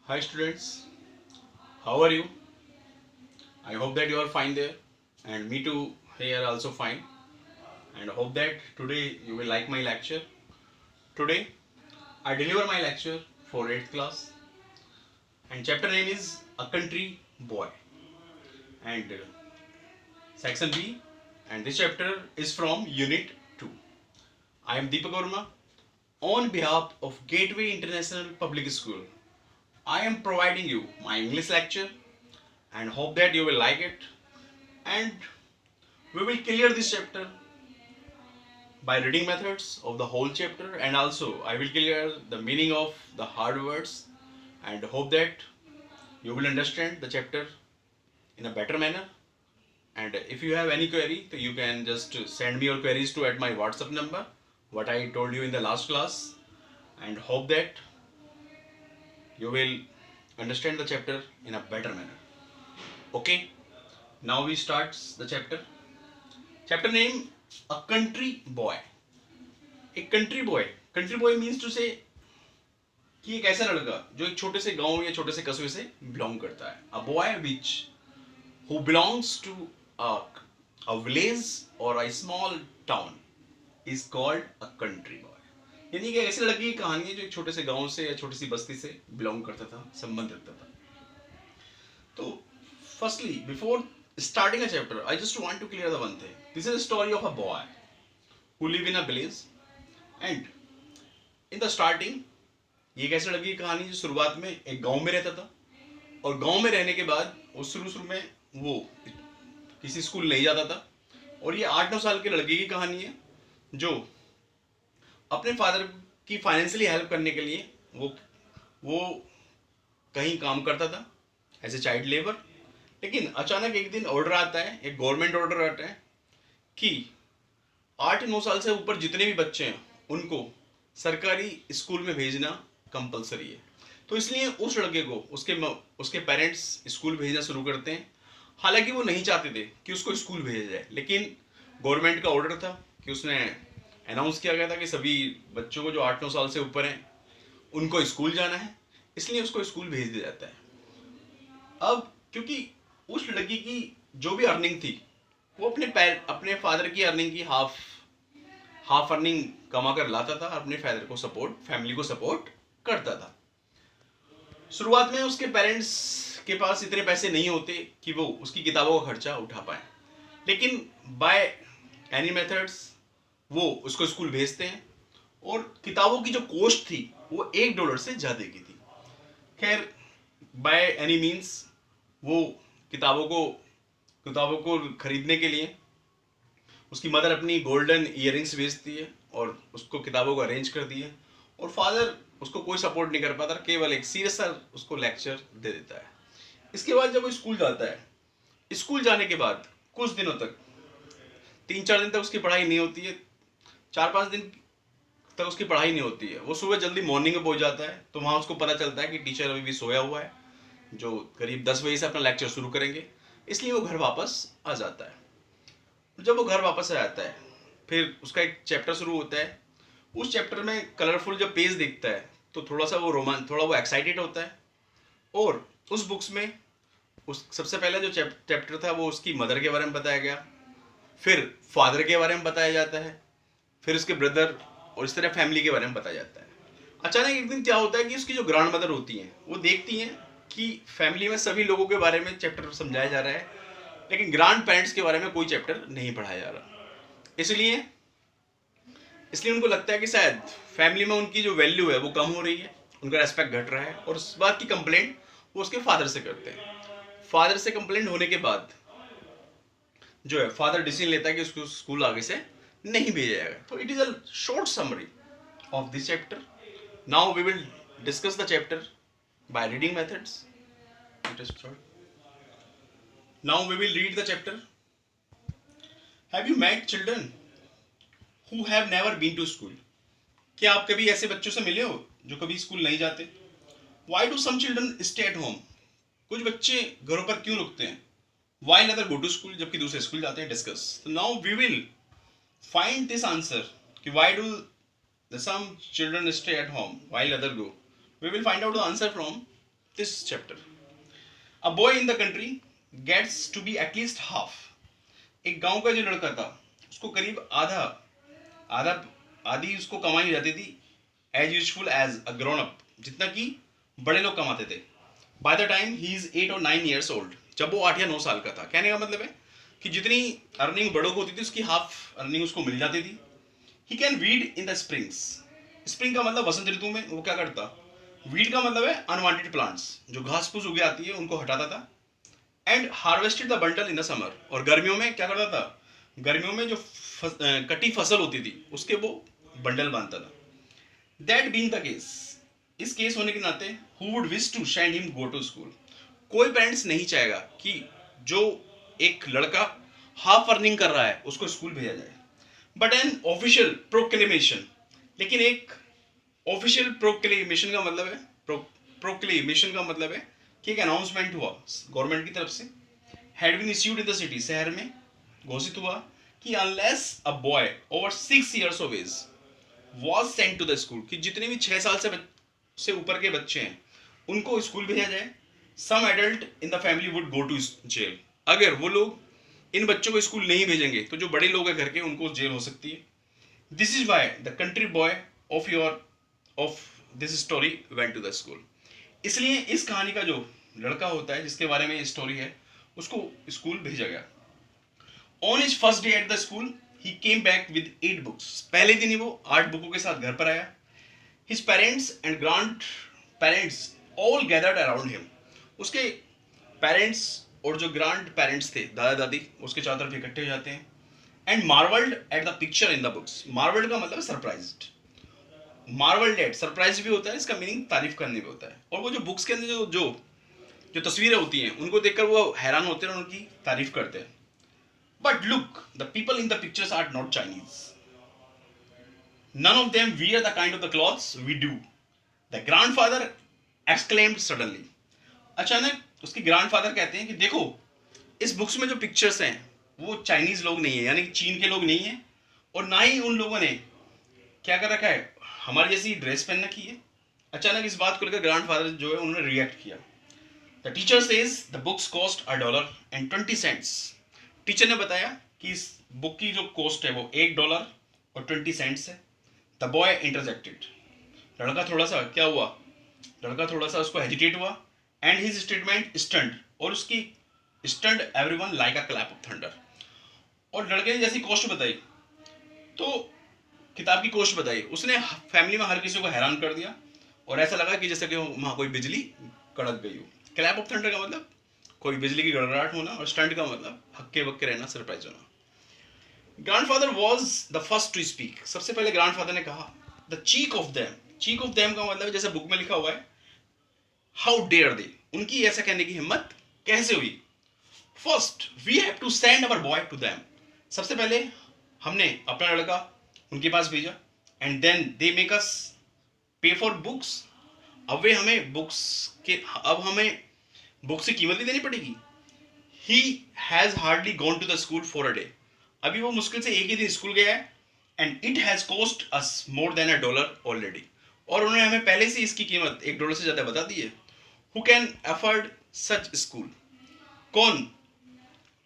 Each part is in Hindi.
Hi students, how are you? I hope that you are fine there and me too here also fine, and I hope that today you will like my lecture. Today I deliver my lecture for 8th class and chapter name is A Country Boy, and section B, and this chapter is from unit 2. I am Deepak Verma on behalf of Gateway International Public School. I am providing you my English lecture and hope that you will like it, and we will clear this chapter by reading methods of the whole chapter, and also I will clear the meaning of the hard words and hope that you will understand the chapter in a better manner. And if you have any query, so you can just send me your queries to at my WhatsApp number what I told you in the last class, and hope that you will understand the chapter in a better manner. Okay, now we start the chapter. Chapter name, A Country Boy. एक कंट्री बॉय मीन्स टू से कि एक ऐसा लड़का जो एक छोटे से गांव या छोटे से कस्बे से बिलोंग करता है. A boy which who belongs to a village और a small town is called a country boy. यानी कि ऐसे लड़के की कहानी है जो एक छोटे से गांव से या छोटी सी बस्ती से बिलोंग करता था, संबंध रखता था. तो firstly before starting a chapter, I just want to clear the one thing. This is a story of a boy who live in a village, and in the starting ये एक ऐसे लड़के की कहानी जो शुरुआत में एक गांव में रहता था, और गांव में रहने के बाद वो शुरू में वो किसी स्कूल नहीं जाता था. और ये 8-9 साल के लड़के की कहानी है जो अपने फादर की फाइनेंशियली हेल्प करने के लिए वो कहीं काम करता था एज ए चाइल्ड लेबर. लेकिन अचानक एक दिन ऑर्डर आता है, एक गवर्नमेंट ऑर्डर आता है कि 8-9 साल से ऊपर जितने भी बच्चे हैं उनको सरकारी स्कूल में भेजना कंपलसरी है. तो इसलिए उस लड़के को उसके पेरेंट्स स्कूल भेजना शुरू करते हैं. हालांकि वो नहीं चाहते थे कि उसको स्कूल भेजा जाए, लेकिन गवर्नमेंट का ऑर्डर था कि उसने अनाउंस किया गया था कि सभी बच्चों को जो 8-9 साल से ऊपर हैं उनको स्कूल जाना है, इसलिए उसको स्कूल भेज दिया जाता है. अब क्योंकि उस लड़की की जो भी अर्निंग थी वो अपने फादर की अर्निंग की हाफ अर्निंग कमा कर लाता था, अपने फैमिली को सपोर्ट करता था. शुरुआत में उसके पेरेंट्स के पास इतने पैसे नहीं होते कि वो उसकी किताबों का खर्चा उठा पाए, लेकिन बाय एनी मेथड्स वो उसको स्कूल भेजते हैं. और किताबों की जो कॉस्ट थी वो $1 से ज़्यादा की थी. खैर, बाय एनी मीन्स वो किताबों को खरीदने के लिए उसकी मदर अपनी गोल्डन ईयरिंग्स बेचती है और उसको किताबों को अरेंज कर दी है. और फादर उसको कोई सपोर्ट नहीं कर पाता, केवल एक सीरियस सा उसको लेक्चर दे देता है. इसके बाद जब वो स्कूल जाता है, स्कूल जाने के बाद कुछ दिनों तक 3-4 दिन तक उसकी पढ़ाई नहीं होती है, 4-5 दिन तक उसकी पढ़ाई नहीं होती है. वो सुबह जल्दी मॉर्निंग में पहुंच जाता है, तो वहाँ उसको पता चलता है कि टीचर अभी भी सोया हुआ है, जो करीब 10 बजे से अपना लेक्चर शुरू करेंगे. इसलिए वो घर वापस आ जाता है. जब वो घर वापस आ जाता है, फिर उसका एक चैप्टर शुरू होता है. उस चैप्टर में कलरफुल जब पेज देखता है तो थोड़ा वो एक्साइटेड होता है. और उस बुक्स में उस सबसे पहले जो चैप्टर था वो उसकी मदर के बारे में बताया गया, फिर फादर के बारे में बताया जाता है, फिर उसके ब्रदर और इस तरह फैमिली के बारे में बताया जाता है. अचानक एक दिन क्या होता है कि उसकी जो ग्रैंड मदर होती हैं वो देखती हैं कि फैमिली में सभी लोगों के बारे में चैप्टर समझाया जा रहा है, लेकिन ग्रैंड पेरेंट्स के बारे में कोई चैप्टर नहीं पढ़ाया जा रहा. इसलिए उनको लगता है कि शायद फैमिली में उनकी जो वैल्यू है वो कम हो रही है, उनका रेस्पेक्ट घट रहा है. और उस बात की कंप्लेंट वो उसके फादर से करते हैं. फादर से कंप्लेंट होने के बाद जो है फादर डिसीजन लेता है कि उसको स्कूल आगे से नहीं भेजा जाएगा. तो it is a short summary of this chapter. Now we will discuss the chapter by reading methods. Now we will read the chapter. Have you met children who have never been to school? क्या आप कभी ऐसे बच्चों से मिले हो जो कभी स्कूल नहीं जाते? Why do some children stay at home? कुछ बच्चे घरों पर क्यों रुकते हैं? While other go to school, जबकि दूसरे स्कूल जाते हैं. Discuss. So now we will find this answer कि why do some children stay at home while other go. We will find out the answer from this chapter. A boy in the country gets to be at least half. एक गांव का जो लड़का था उसको करीब आधा आधा आधी उसको कमाई हो जाती थी as useful as a grown up, जितना कि बड़े लोग कमाते थे। By the time he is 8 और 9 ईयर्स ओल्ड, जब वो 8 या 9 साल का था। कहने का मतलब है कि जितनी अर्निंग बड़ों को होती थी उसकी हाफ अर्निंग उसको मिल जाती थी। He can weed in the springs. Spring का मतलब वसंत ऋतु में वो क्या करता, वीड का मतलब है अनवांटेड प्लांट्स, जो घास फूस उगे आती है उनको हटाता था। And harvested the bundle in the summer. और गर्मियों में क्या करता था, गर्मियों में जो कटी फसल होती थी उसके वो बंडल बांधता था। दैट बीइंग द केस, इस केस होने के नाते, who would wish to send him go to school. कोई पेरेंट्स नहीं चाहेगा कि जो एक लड़का हाफ अर्निंग कर रहा है उसको स्कूल भेजा जाए। बट एन ऑफिशियल प्रोक्लेमेशन, लेकिन एक ऑफिशियल प्रोक्लेमेशन का मतलब है प्रोक्लेमेशन का मतलब है कि एक अनाउंसमेंट हुआ गवर्नमेंट की तरफ से, had been issued in the city, शहर में घोषित हुआ कि unless a boy over 6 years of age was sent to the school, कि जितने भी 6 साल से ऊपर के बच्चे हैं उनको स्कूल भेजा जाए। Some adult in the family would go to jail. अगर वो लोग इन बच्चों को स्कूल नहीं भेजेंगे तो जो बड़े लोग हैं घर के उनको जेल हो सकती है। This is why the country boy of this story went to the school. इसलिए इस कहानी का जो लड़का होता है जिसके बारे में ये स्टोरी है उसको स्कूल भेजा गया। On his first day at the school he came back with 8 books. पहले दिन ही वो 8 बुकों के साथ घर पर आया। His parents and grand parents all gathered around him. उसके पेरेंट्स और जो ग्रांड पेरेंट्स थे, दादा दादी, उसके चारों तरफ इकट्ठे हो जाते हैं। And marvelled at the picture in the books. Marvelled का मतलब सरप्राइज्ड, मार्वल्ड एट सरप्राइज भी होता है, इसका मीनिंग तारीफ करने भी होता है। और वो जो बुक्स के अंदर जो जो जो तस्वीरें होती हैं उनको देखकर वो हैरान होते हैं और उनकी तारीफ करते हैं। But look, the people in the pictures are not Chinese, none of them wear the kind of the clothes we do, the grandfather exclaimed suddenly। अचानक उसके ग्रैंडफादर कहते हैं कि देखो, इस बुक्स में जो पिक्चर्स हैं वो चाइनीज लोग नहीं है, यानी कि चीन के लोग नहीं है, और ना ही उन लोगों ने क्या कर रखा है, हमारी जैसी ड्रेस पहन रखी है। अचानक इस बात को लेकर ग्रैंडफादर जो है उन्होंने रिएक्ट किया। The teacher says the books cost $1.20। Teacher ने बताया कि इस बुक की जो कॉस्ट है वो $1.20 है। The boy interjected. लड़का थोड़ा सा क्या हुआ, लड़का थोड़ा सा उसको हेजिटेट हुआ। एंड हिज स्टेटमेंट स्टंड, और उसकी stunned everyone like a clap of thunder. और लड़के ने जैसी कॉस्ट बताई, तो किताब की कॉस्ट बताई, उसने फैमिली में हर किसी को हैरान कर दिया। और ऐसा लगा कि जैसे कि वहाँ कोई बिजली कड़क गई हो। क्लैप ऑफ थंडर का मतलब कोई बिजली की गड़गड़ाहट होना, और स्टंट का मतलब हक्के बक्के रहना, सरप्राइज होना। Grandfather was the first to speak. सबसे पहले ग्रैंडफादर ने कहा, the cheek of them. Cheek of them का मतलब जैसे बुक में लिखा हुआ है, हाउ डेयर दे, उनकी ऐसा कहने की हिम्मत कैसे हुई। First we have to send our boy to them. सबसे पहले हमने अपना लड़का उनके पास भेजा। And then they make us pay for books. अब हमें बुक्स की कीमत ही देनी पड़ेगी। He has hardly gone to the school for a day. अभी वो मुश्किल से एक ही दिन स्कूल गया है। And it has cost us more than $1 already. और उन्होंने हमें पहले से इसकी कीमत $1 से ज्यादा बता दी है। Who can afford such school. कौन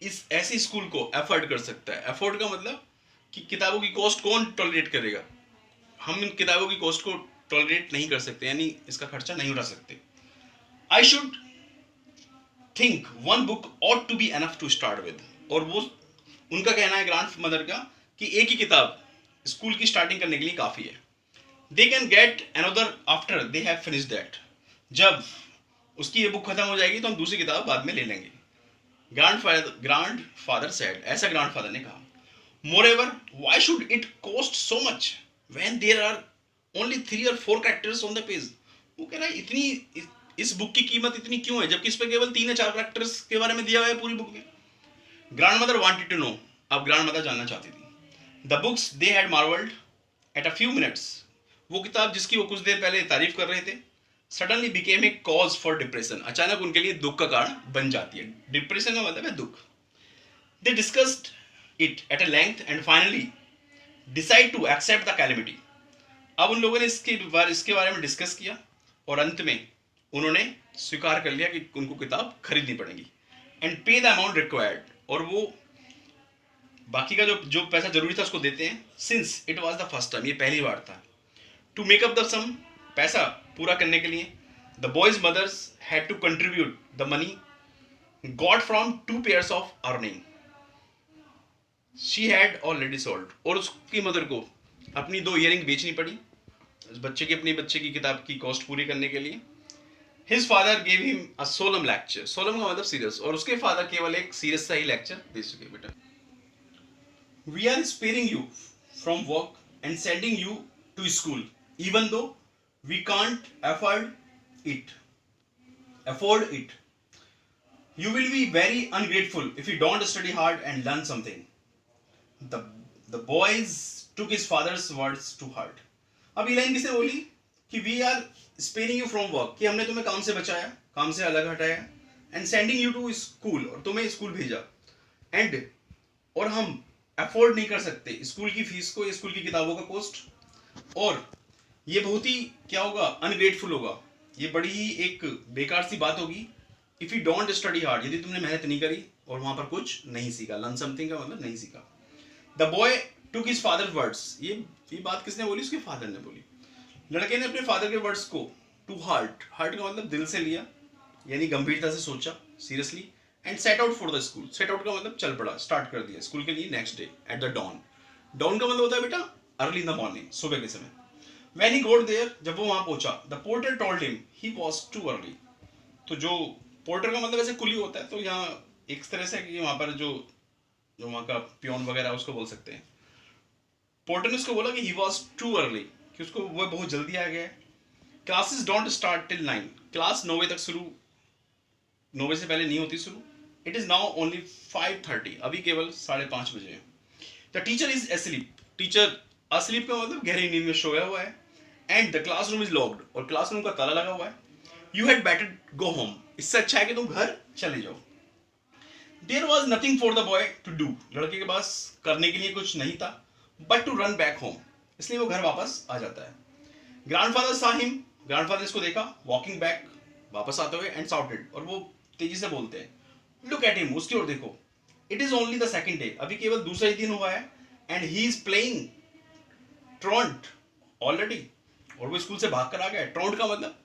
इस ऐसी स्कूल को अफोर्ड कर सकता है। अफोर्ड का मतलब कि किताबों की कॉस्ट कौन टॉलरेट करेगा। हम इन किताबों की कॉस्ट को टॉलरेट नहीं कर सकते, यानी इसका खर्चा नहीं उठा सकते। I should think one book ought to be enough to start with. और वो उनका कहना है ग्रैंड मदर का कि एक ही किताब स्कूल की स्टार्टिंग करने के लिए काफ़ी है। They can get another after they have finish that. जब उसकी ये बुक खत्म हो जाएगी तो हम दूसरी किताब बाद में ले लेंगे। ग्रैंड फादर सेड, ऐसा ग्रैंड फादर ने कहा। Moreover why should it cost so much when there are only 3 or 4 characters on the page. वो कह रहा है इतनी इस बुक की कीमत इतनी क्यों है जबकि इस पे केवल 3 या 4 कैरेक्टर्स के बारे में दिया हुआ है पूरी बुक में। Grandmother wanted to know. अब ग्रैंड मदर जानना चाहती थी। The books they had marvelled at a few minutes. वो किताब जिसकी वो कुछ देर पहले तारीफ कर रहे थे, suddenly became a cause for depression. अचानक उनके लिए दुख का कारण बन जाती है। डिप्रेशन का मतलब है दुख। They discussed it at a length and finally decide to accept the calamity. अब उन लोगों ने इसके बारे में डिस्कस किया और अंत में उन्होंने स्वीकार कर लिया कि उनको किताब खरीदनी पड़ेगी, एंड पे द अमाउंट रिक्वायर्ड, और वो बाकी का जो पैसा जरूरी था उसको देते हैं, since it was the first time, ये पहली बार था, to make up the sum, पैसा पूरा करने के लिए, the boy's mothers had to contribute the money got from 2 pairs of earning she had already sold, और उसकी मदर को अपनी 2 ईयरिंग बेचनी पड़ी अपनी बच्चे की किताब की कॉस्ट पूरी करने के लिए. His father gave him a solemn lecture, solemn का मतलब सीरियस, और उसके फादर केवल एक सीरियस सा ही लेक्चर दे चुके. बेटा, we are sparing you from work and sending you to school even though we can't afford it. You will be very ungrateful if you don't study hard and learn something. The boys took his father's words to heart. अब ये लाइन किसने बोली कि we are sparing you from work, कि हमने तुम्हें काम से बचाया, काम से अलग हटाया, and sending you to school, और तुम्हें स्कूल भेजा, एंड और हम अफोर्ड नहीं कर सकते स्कूल की फीस को, स्कूल की किताबों का कॉस्ट, और ये बहुत ही क्या होगा, अनग्रेटफुल होगा, ये बड़ी ही एक बेकार सी बात होगी. If you don't study hard, यदि तुमने मेहनत नहीं करी और वहां पर कुछ नहीं सीखा, लर्न समथिंग का मतलब नहीं सीखा. The boy took his father words, ये बात किसने बोली, उसके फादर ने बोली. लड़के ने अपने फादर के वर्ड्स को टू हार्ट, हार्ट का मतलब दिल से लिया, यानी गंभीरता से सोचा, seriously, and set out for the school. Set out का मतलब चल पड़ा, स्टार्ट कर दिया स्कूल के लिए next day at the dawn. Dawn का मतलब होता है बेटा अर्ली इन द मॉर्निंग, सुबह के समय. When he got there, जब वो वहां पहुंचा, the porter told him he was too early. तो जो पोर्टर का मतलब ऐसे कुली होता है, तो यहाँ एक तरह से कि वहां पर जो वहां का पियोन वगैरह उसको बोल सकते हैं. पोर्टर ने उसको बोला कि he was too early, कि उसको वो बहुत जल्दी आ गया है. Classes don't start till 9, class 9 बजे तक शुरू, 9 बजे से पहले नहीं होती शुरू. It is now only 5:30, अभी केवल 5:30 बजे है. The teacher is asleep, teacher asleep का मतलब गहरी नींद में सोया हुआ है. And the classroom is locked, और क्लासरूम का ताला लगा हुआ है. You had better go home, इससे अच्छा है कि तुम घर चले जाओ. There was nothing for the boy to do, लड़के के पास करने के लिए कुछ नहीं था, but to run back home, इसलिए वो घर वापस आ जाता है. ग्रैंडफादर सा हिम, ग्रैंडफादर इसको देखा वॉकिंग बैक, वापस आते हुए, एंड शाउटेड, और वो तेजी से बोलते हैं, लुक एट हिम, उसकी ओर देखो, it is only the second day, अभी केवल दूसरा ही दिन हुआ है, and he is playing truant already, और वो स्कूल से भागकर आ गया. ट्रॉन्ट का मतलब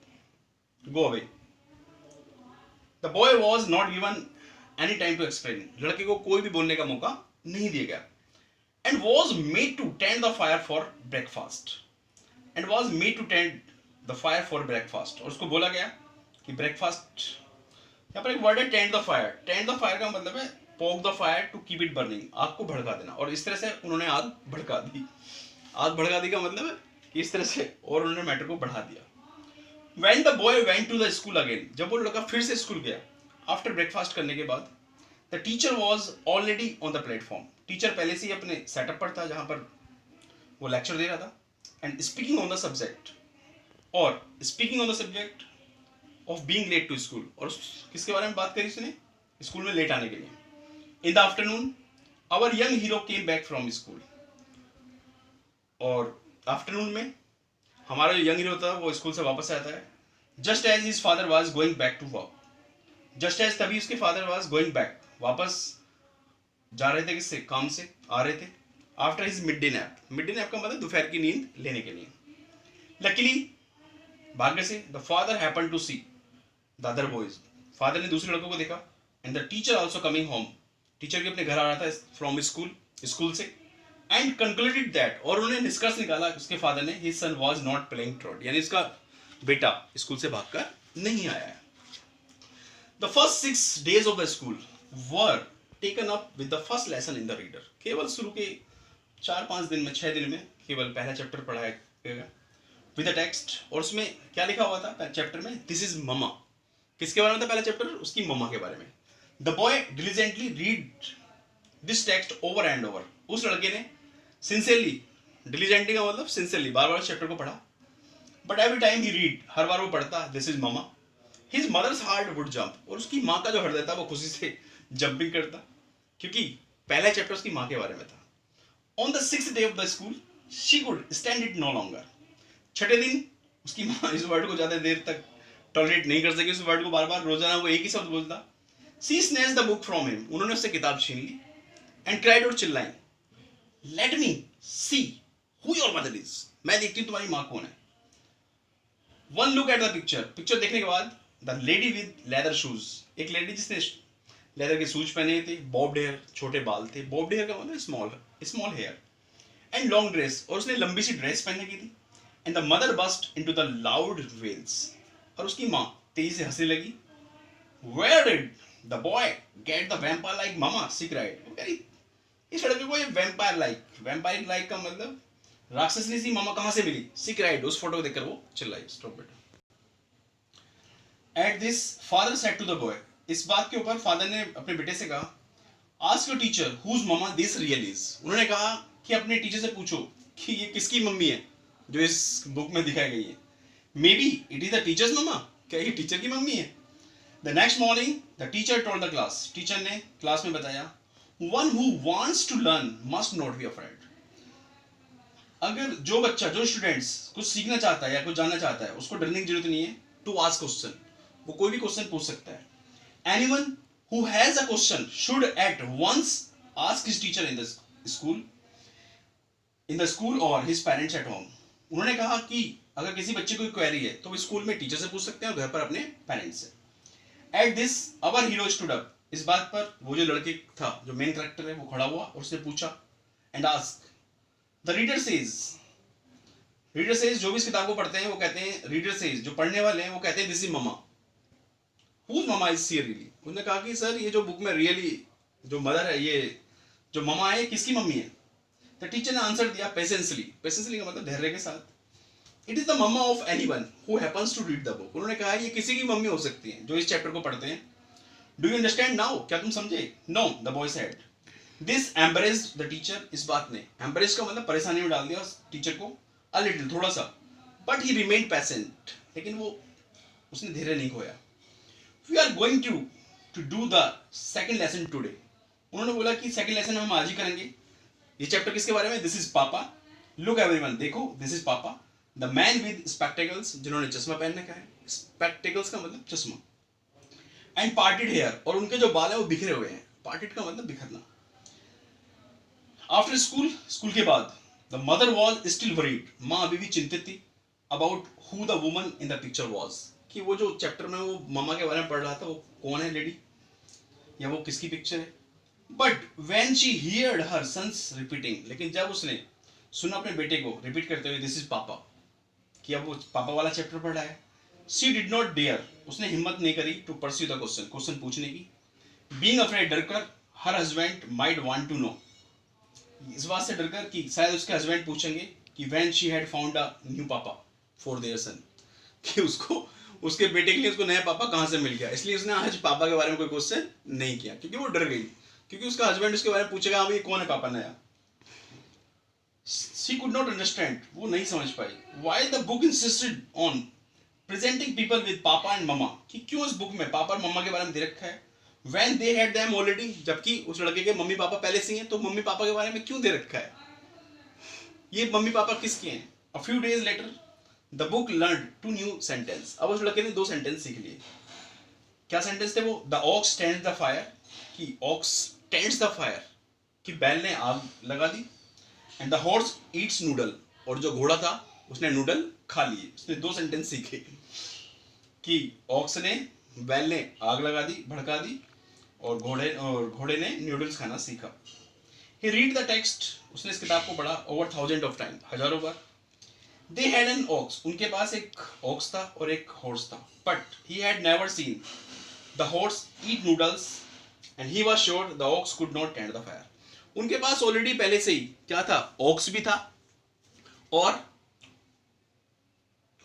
go away. The boy was not given any time to explain, लड़के को कोई भी बोलने का मौका नहीं दिया गया. And was made to tend the fire for breakfast, and was made to tend the fire for breakfast, और उसको बोला गया कि ब्रेकफास्ट, यहाँ पर एक वर्ड है tend the fire. Tend the fire का मतलब है poke the fire to keep it burning, आग को भड़का देना, और इस तरह से उन्होंने आग भड़का दी. आग भड़का दी का मतलब है कि इस तरह से, और उन्होंने मैटर को बढ़ा दिया. When the boy went to the school again, जब वो लड़का फिर से स्कूल गया आफ्टर ब्रेकफास्ट करने के बाद, the teacher was already on the platform, teacher पहले से ही अपने सेटअप पर था जहां पर वो लेक्चर दे रहा था. And speaking on the subject, और speaking on the subject of being late to school, और किसके बारे में बात करी उसने, स्कूल में लेट आने के लिए. In the afternoon our young hero came back from school, और आफ्टरनून में हमारा जो यंग हीरो था वो स्कूल से वापस आता है. Just as his father was going back to work, just as तभी उसके फादर वाज गोइंग बैक, वापस जा रहे थे, किससे, काम से आ रहे थे. After his mid day nap, mid day nap का मतलब दोपहर की नींद लेने के लिए. लकीली, भाग्य से, the father happened to see the other boys, father ने दूसरे लड़कों को देखा. And the teacher also coming home, teacher भी अपने घर आ रहा था फ्रॉम स्कूल से. एंड कंक्लूडेड दैट, और उन्होंने निष्कर्ष निकाला उसके फादर ने, his son was not playing truant, यानी इसका बेटा स्कूल से भागकर नहीं आया है. The first 6 days of the school were taken up with the first lesson in the reader, केवल शुरू के 4-5 दिन में, 6 दिन में केवल पहला चैप्टर पढ़ाया गया विद द टेक्स्ट. और उसमें क्या लिखा हुआ था चैप्टर में, दिस इज ममा, किसके बारे में था पहला चैप्टर, उसकी मम्मा के बारे में. The boy diligently read this text over and over, उस लड़के ने सिंसियरली, डिलीजेंटली का मतलब सिंसियरली, बार बार चैप्टर को पढ़ा. But every time he read, हर बार वो पढ़ता this is mama, his mother's heart would jump, और उसकी माँ का जो हृदय था वो खुशी से जंपिंग करता, क्योंकि पहला चैप्टर उसकी माँ के बारे में था. On the 6th day of the school she could stand it no longer, छठे दिन उसकी माँ इस वर्ड को ज्यादा देर तक टॉलरेट नहीं कर सके उस वर्ड को, बार बार रोजाना वो एक ही शब्द बोलता। She snatched the book from him, उन्होंने उससे किताब छीन ली। एंड क्राइड और चिल्लाई, let me see who your mother is, मैं देखती हूँ तुम्हारी माँ कौन है। One look at the picture, picture देखने के बाद the lady with leather shoes, एक लेडी जिसने लेदर के शूज पहने थे, बॉब्ड हेयर, छोटे बाल थे, बॉब्ड हेयर का मतलब small hair, and long dress, और उसने लंबी सी ड्रेस पहन की थी। And the mother burst into the loud wails, और उसकी माँ तेजी से हंसने लगी। Where did the boy get the vampire like mama, she cried, वो कह रही इस लड़के को ये वैम्पायर लाइक का मतलब राक्षसनी सी मामा कहाँ से मिली, शी क्राइड, उस फोटो को देखकर वो चिल्लाई। Stop it. At this father said to the boy, इस बात के ऊपर फादर ने अपने बेटे से कहा, ask your teacher whose mama this real is, उन्होंने कहा कि अपने टीचर से पूछो कि ये किसकी मम्मी है जो इस बुक में दिखाई गई है। Maybe it is the teacher's mama, क्या ये टीचर की मम्मी है। The next morning the teacher told the class, teacher ने क्लास में बताया, one who wants to learn must not be afraid, अगर जो बच्चा, जो स्टूडेंट्स कुछ सीखना चाहता है या कुछ जानना चाहता है, उसको डरने की जरूरत नहीं है। टू आस्क क्वेश्चन, वो कोई भी क्वेश्चन पूछ सकता है। Anyone who has a question should at once ask his teacher in the school और हिज पेरेंट्स एट होम, उन्होंने कहा कि अगर किसी बच्चे को क्वेरी है तो वो स्कूल में टीचर से पूछ सकते हैं और घर पर अपने पेरेंट्स से। At this our hero stood up, इस बात पर वो जो लड़के था, जो मेन कैरेक्टर है, वो खड़ा हुआ और उसने पूछा, and ask the reader says, जो भी इस किताब को पढ़ते हैं वो कहते हैं, रीडर सेज, जो पढ़ने वाले हैं वो कहते हैं, this is mama, whose mama is she really, उन्होंने कहा कि सर ये जो बुक में रियली जो मदर है, ये जो ममा है, किसकी मम्मी है। द टीचर ने आंसर दिया पेशेंसली का मतलब धैर्य के साथ, it is the mama of anyone who happens to read the book, उन्होंने कहा ये किसी की मम्मी हो सकती है जो इस चैप्टर को पढ़ते हैं। डू यू अंडरस्टैंड नाउ, क्या तुम समझे। No the boy said. This embarrassed the teacher, इस बात ने, एम्बरेस का मतलब परेशानी में डाल दिया टीचर को, अ लिटिल, थोड़ा सा, बट ही रिमेन्ड पेशेंट, लेकिन वो उसने धैर्य नहीं खोया। We are going to do the second lesson today, उन्होंने बोला कि सेकेंड लेसन हम आज ही करेंगे। ये चैप्टर किसके बारे में, दिस इज पापा, लुक एवरीवन, देखो दिस इज पापा, द मैन विद स्पेक्टिकल्स, जिन्होंने चश्मा पहन रखा है, स्पेक्टिकल्स का मतलब चश्मा, एंड पार्टेड हेयर, और उनके जो बाल है वो बिखरे हुए हैं, पार्टेड का मतलब बिखरना। आफ्टर स्कूल के बाद, the mother was still worried, माँ अभी भी चिंतित थी, about who the woman in the picture was, कि वो जो चैप्टर में वो मामा के बारे में पढ़ रहा था वो कौन है लेडी, या वो किसकी पिक्चर है। But when she heard her sons repeating, लेकिन जब उसने सुना अपने बेटे को रिपीट करते हुए दिस इज पापा, कि अब वो पापा वाला चैप्टर पढ़ रहा है, शी डिड नॉट डेयर, उसने हिम्मत नहीं करी टू परस्यू द क्वेश्चन पूछने की। बीइंग अफ्रेड, डरकर, her husband might want to know, इस बात से डरकर कि शायद उसके हस्बैंड पूछेंगे कि when she had found a new पापा फॉर देयर सन, कि उसको उसके बेटे के लिए उसको नया पापा कहाँ से मिल गया, इसलिए उसने आज पापा के बारे में कोई क्वेश्चन नहीं किया, क्योंकि वो डर गई, क्योंकि उसका हस्बैंड उसके बारे में पूछेगा, हाँ ये कौन है पापा नया। She could not understand, वो नहीं समझ पाई, why the book insisted on presenting people with papa and mama, कि क्यों इस बुक में पापा और मम्मा के बारे में दे रखा है, when they had them already, जबकि उस लड़के के मम्मी पापा पहले से हैं, तो मम्मी पापा के बारे में क्यों दे रखा है, ये मम्मी पापा किसके हैं। A few days later, the book learned 2 new sentences, अब उस लड़के ने 2 सेंटेंस सीख लिए। क्या सेंटेंस थे वो, the ox tends the fire, कि ox tends the fire, कि बैल ने आग लगा दी, and the horse eats noodle, और जो घोड़ा था उसने नूडल खा लिए। उसने 2 सेंटेंस सीखे कि ऑक्स ने, बैल ने आग लगा दी, भड़का दी, और घोड़े ने नूडल्स खाना सीखा। ही रीड द टेक्स्ट, उसने इस किताब को पढ़ा ओवर 1000 ऑफ टाइम, हजारों बार। दे हैड एन ऑक्स, उनके पास एक ऑक्स था और एक हॉर्स था, but he had never seen the horse eat noodles and he was sure the ox could not tend the fire. उनके पास ऑलरेडी पहले से ही क्या था, ऑक्स भी था और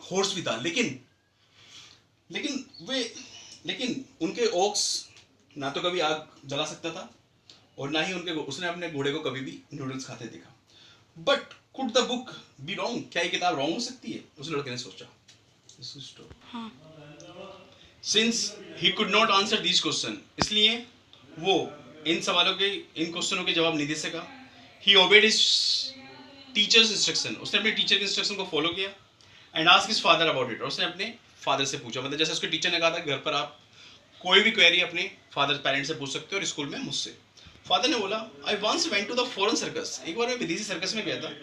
हॉर्स भी था, लेकिन उनके ऑक्स ना तो कभी आग जला सकता था और ना ही उसने अपने घोड़े को कभी भी नूडल्स खाते देखा। But could the book be wrong, क्या ये किताब रॉन्ग हो सकती है, उस लड़के ने सोचा। Since he could not answer this question, इसलिए वो इन क्वेश्चनों के जवाब नहीं दे सका। ही ओबेड हिज टीचर्स इंस्ट्रक्शन, उसने अपने टीचर के इंस्ट्रक्शन को फॉलो किया। And ask his father about it, और उसने अपने फादर से पूछा, मतलब जैसे उसके टीचर ने कहा था घर पर आप कोई भी क्वेरी अपने फादर पेरेंट्स से पूछ सकते हो और स्कूल में मुझसे। फादर ने बोला I once went to the foreign circus, एक बार मैं विदेशी सर्कस में गया था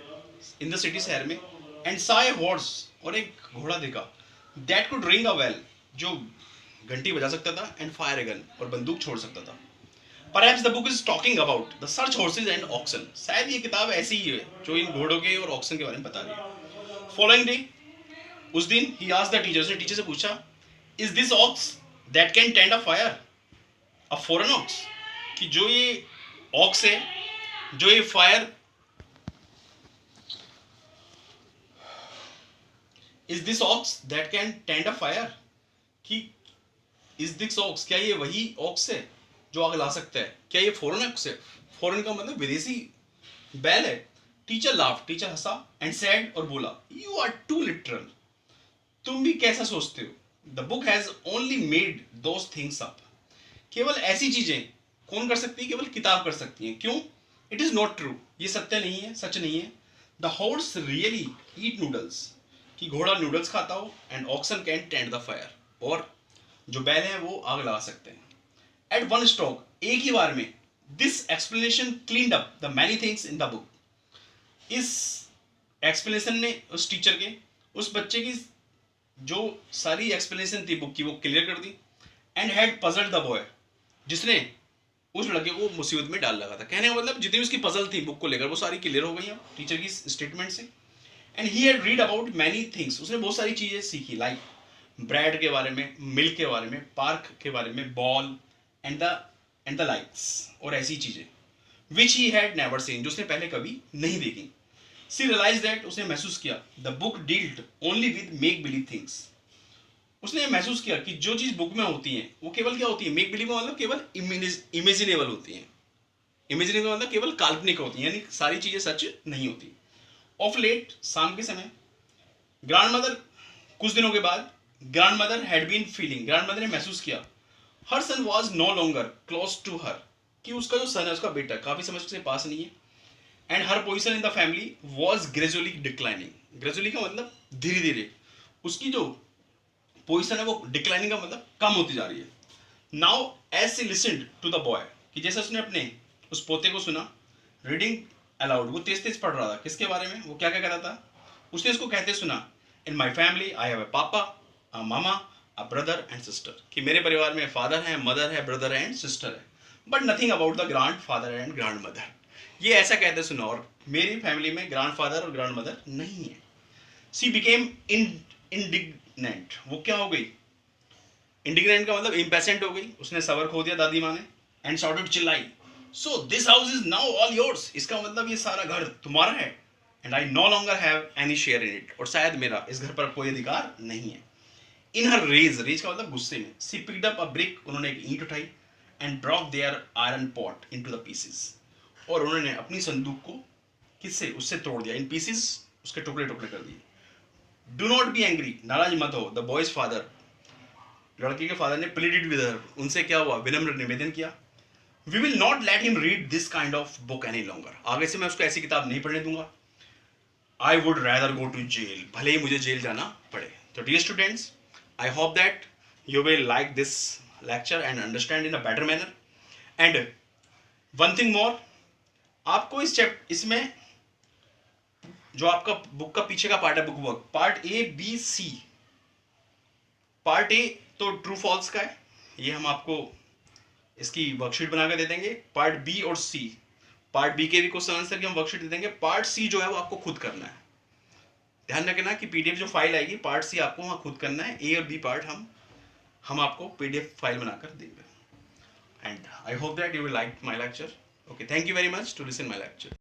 इन द सिटी, शहर में, एंड सा ए हॉर्स, और एक घोड़ा देखा, that could ring a bell, जो घंटी बजा सकता था, एंड फायर ए गन, और बंदूक छोड़ सकता था। Perhaps the book is talking about the search horses and oxen. शायद ये किताब ऐसी ही है जो इन घोड़ों के और ऑक्सन के बारे में बता रही है। Following day, उस दिन he asked the teacher, उसने टीचर से पूछा, is this ox that can tend a fire? A foreign ox? कि जो ये ox है, जो ये fire, is this ox that can tend a fire? कि is this ox, क्या ये वही ox है जो आग ला सकता है? क्या ये फॉरेन है? फॉरेन का मतलब विदेशी बैल है। Teacher laugh, teacher Hansa and said, और बोला, यू आर टू लिटरल, तुम भी कैसा सोचते हो? The book has only made those things up, केवल ऐसी चीजें कौन कर सकती है? केवल किताब कर सकती है। क्यों? इट इज नॉट ट्रू, ये सत्य नहीं है, सच नहीं है। The horse really eat noodles, कि घोड़ा नूडल्स खाता हो, and oxen can tend the fire, और जो बैल है वो आग लगा सकते हैं। एट वन स्ट्रोक, एक ही बार में, this explanation cleaned up the many things in the book, इस एक्सप्लेनेशन ने उस टीचर के, उस बच्चे की जो सारी एक्सप्लेनेशन थी बुक की वो क्लियर कर दी, and had puzzled the boy, जिसने उस लड़के को मुसीबत में डाल लगा था। कहने का मतलब जितनी उसकी पजल थी बुक को लेकर वो सारी क्लियर हो गई अब टीचर की स्टेटमेंट से। And he had read about many things, उसने बहुत सारी चीजें सीखी, लाइक ब्रेड के बारे में, मिल्क के बारे में, पार्क के बारे में, बॉल एंड द लाइक्स, और ऐसी चीजें विच ही हैड नेवर सीन, जो उसने पहले कभी नहीं देखी। सी रियलाइज दैट, उसने महसूस किया, the book dealt only with make believe things, उसने महसूस किया कि जो चीज बुक में होती है वो केवल क्या होती है? मेक बिलीव मतलब केवल इमेजिनेबल होती है। इमेजिनेबल मतलब केवल काल्पनिक होती है, यानी सारी चीजें सच नहीं होती। ऑफ लेट, शाम के समय, ग्रैंड मदर, कुछ दिनों के बाद, grandmother had been feeling, grandmother ने महसूस किया, her son was no longer close to her, कि उसका जो सन है, उसका बेटा काफी समय उसके पास नहीं है, and her position in the family was gradually declining, gradually का मतलब धीरे धीरे, उसकी जो पोजिशन है वो डिक्लाइनिंग का मतलब कम होती जा रही है। Now as she listened to the boy, कि जैसे उसने अपने उस पोते को सुना, रीडिंग अलाउड, वो तेज तेज पढ़ रहा था, किसके बारे में? वो क्या क्या कर रहा था? उसने इसको कहते सुना, इन my family I have a पापा, अ मामा, अ ब्रदर एंड सिस्टर, कि मेरे परिवार में फादर है, मदर है, ब्रदर एंड सिस्टर है, but nothing about the grand father and grand mother, ये ऐसा कहते सुना, और मेरी फैमिली में ग्रैंड फादर और ग्रैंड मदर नहीं है। सी बिकेम इंडिग्नेंट, वो क्या हो गई? इंडिग्नेंट का मतलब इम्पेशेंट हो गई, उसने सबर खो दिया दादी माँ ने, एंड शाउटेड, चिल्लाई, so this house is now all yours, इसका मतलब ये सारा घर तुम्हारा है, and I know longer have any share in it, और शायद मेरा इस घर पर कोई अधिकार नहीं है। इन हर रेज, रेज का मतलब गुस्से में, she picked up a brick, उन्होंने एक ईंट उठाई, and broke their iron pot into the pieces, और उन्होंने अपनी संदूक को किससे? उससे तोड़ दिया, इन पीसेस, उसके टुकड़े टुकड़े कर दिए। डू नॉट बी एंग्री, नाराज मत हो, द बॉयज फादर, लड़की के फादर ने प्लीडेड विद हर, उनसे क्या हुआ? विनम्र निवेदन किया, we will not let him read this kind of book any longer, आगे से मैं उसको ऐसी किताब नहीं पढ़ने दूंगा। I would rather go to jail, भले ही मुझे जेल जाना पड़े। तो dear students, I hope that you will like this lecture and understand in a better manner. And one thing more, आपको इसमें जो आपका बुक का पीछे का पार्ट है, book work, part A, B, C. Part A तो ट्रू फॉल्स का है, ये हम आपको इसकी वर्कशीट बना कर दे देंगे। पार्ट बी और सी, पार्ट बी के भी क्वेश्चन आंसर की हम वर्कशीट दे देंगे। पार्ट सी जो है वो आपको खुद करना है, ध्यान रखना कि पीडीएफ जो फाइल आएगी पार्ट सी आपको वहाँ खुद करना है, ए और बी पार्ट हम आपको पीडीएफ फाइल बनाकर देंगे। And I hope that you will like my lecture. Okay, thank you very much to listen my lecture.